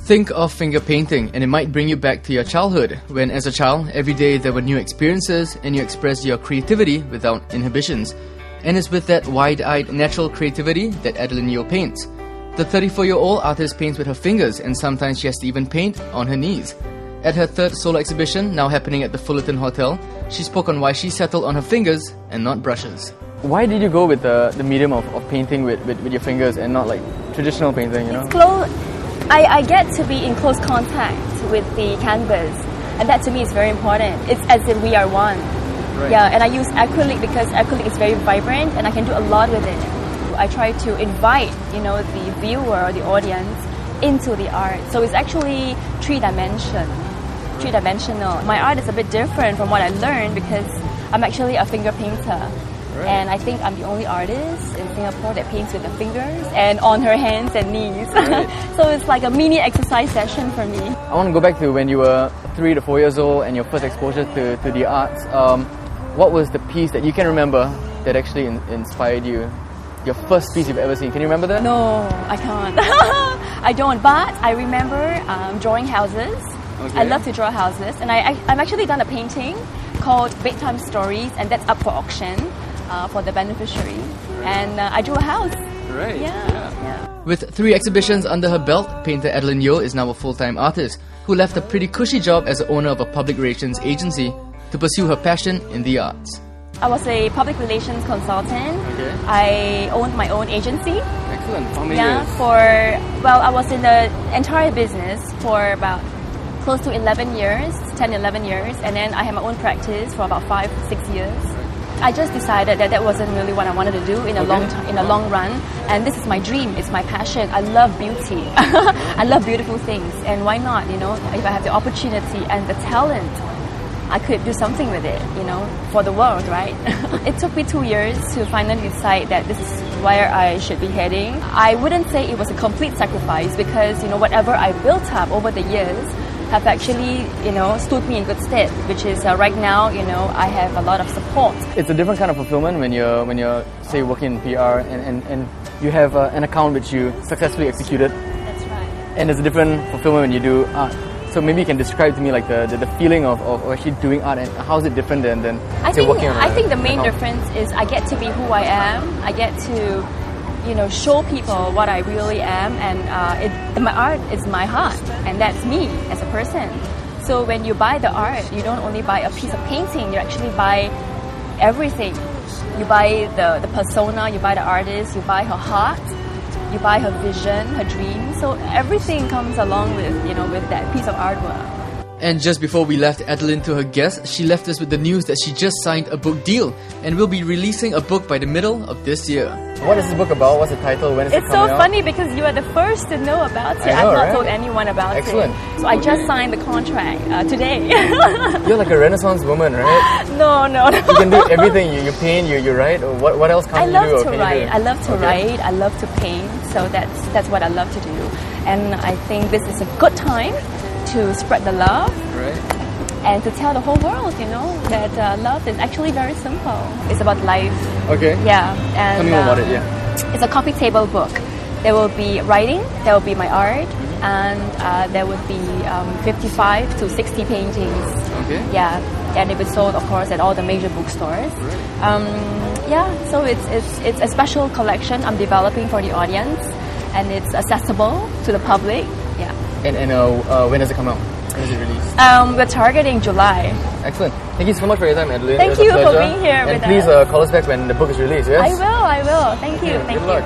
Think of finger painting and it might bring you back to your childhood, when as a child, every day there were new experiences and you expressed your creativity without inhibitions. And it's with that wide-eyed natural creativity that Adeline Yeo paints. The 34-year-old artist paints with her fingers, and sometimes she has to even paint on her knees. At her third solo exhibition, now happening at the Fullerton Hotel, she spoke on why she settled on her fingers and not brushes. Why did you go with the medium of painting with your fingers and not like traditional painting, you know? I get to be in close contact with the canvas, and that to me is very important. It's as if we are one. Right. Yeah, and I use acrylic because acrylic is very vibrant and I can do a lot with it. I try to invite, the viewer or the audience into the art. So it's actually three-dimensional. My art is a bit different from what I learned because I'm actually a finger painter. Right. And I think I'm the only artist in Singapore that paints with the fingers and on her hands and knees. Right. So it's like a mini exercise session for me. I want to go back to when you were 3 to 4 years old and your first exposure to the arts. What was the piece that you can remember that actually inspired you? Your first piece you've ever seen. Can you remember that? No, I can't. I don't, but I remember drawing houses. Okay. I love to draw houses, and I've actually done a painting called Bedtime Stories, and that's up for auction for the beneficiary. And I drew a house. Right. Yeah. With 3 exhibitions under her belt, painter Adeline Yeo is now a full-time artist who left a pretty cushy job as the owner of a public relations agency to pursue her passion in the arts. I was a public relations consultant. Okay. I owned my own agency. Excellent. How many years? I was in the entire business for about close to 11 years, 10, 11 years, and then I had my own practice for about 5, 6 years. I just decided that wasn't really what I wanted to do in a long run, and this is my dream, it's my passion. I love beauty. I love beautiful things, and why not, if I have the opportunity and the talent, I could do something with it, for the world, right? It took me 2 years to finally decide that this is where I should be heading. I wouldn't say it was a complete sacrifice because, whatever I built up over the years have actually, stood me in good stead, which is right now, I have a lot of support. It's a different kind of fulfillment when you're say, working in PR and you have an account which you successfully executed. That's right. And there's a different fulfillment when you do art. So maybe you can describe to me like the feeling of actually doing art, and how is it different than working on I think the main difference is I get to be who I am. I get to show people what I really am, and my art is my heart, and that's me as a person. So when you buy the art, you don't only buy a piece of painting, you actually buy everything. You buy the persona, you buy the artist, you buy her heart, you buy her vision, her dreams. So everything comes along with that piece of artwork. And just before we left Adeline to her guests, she left us with the news that she just signed a book deal and will be releasing a book by the middle of this year. What is this book about? What's the title? When is it coming out? It's so funny because you are the first to know about it. I know, I've not right? told anyone about Excellent. it. So I just signed the contract today. You're like a Renaissance woman, right? No. You can do everything. You paint, you write. Or what else can you do? I love to write. I love to write. I love to paint. So that's what I love to do. And I think this is a good time to spread the love. Right. And to tell the whole world, that love is actually very simple. It's about life. Okay. Yeah. And tell me more about it, yeah. It's a coffee table book. There will be writing, there will be my art, and there will be 55 to 60 paintings. Okay. Yeah. And it will be sold, of course, at all the major bookstores. Right. So it's a special collection I'm developing for the audience, and it's accessible to the public. Yeah. And when does it come out? When is it released? We're targeting July. Excellent. Thank you so much for your time, Adeline. Thank you for being here with us. And please call us back when the book is released, yes? I will. Thank you. Good luck.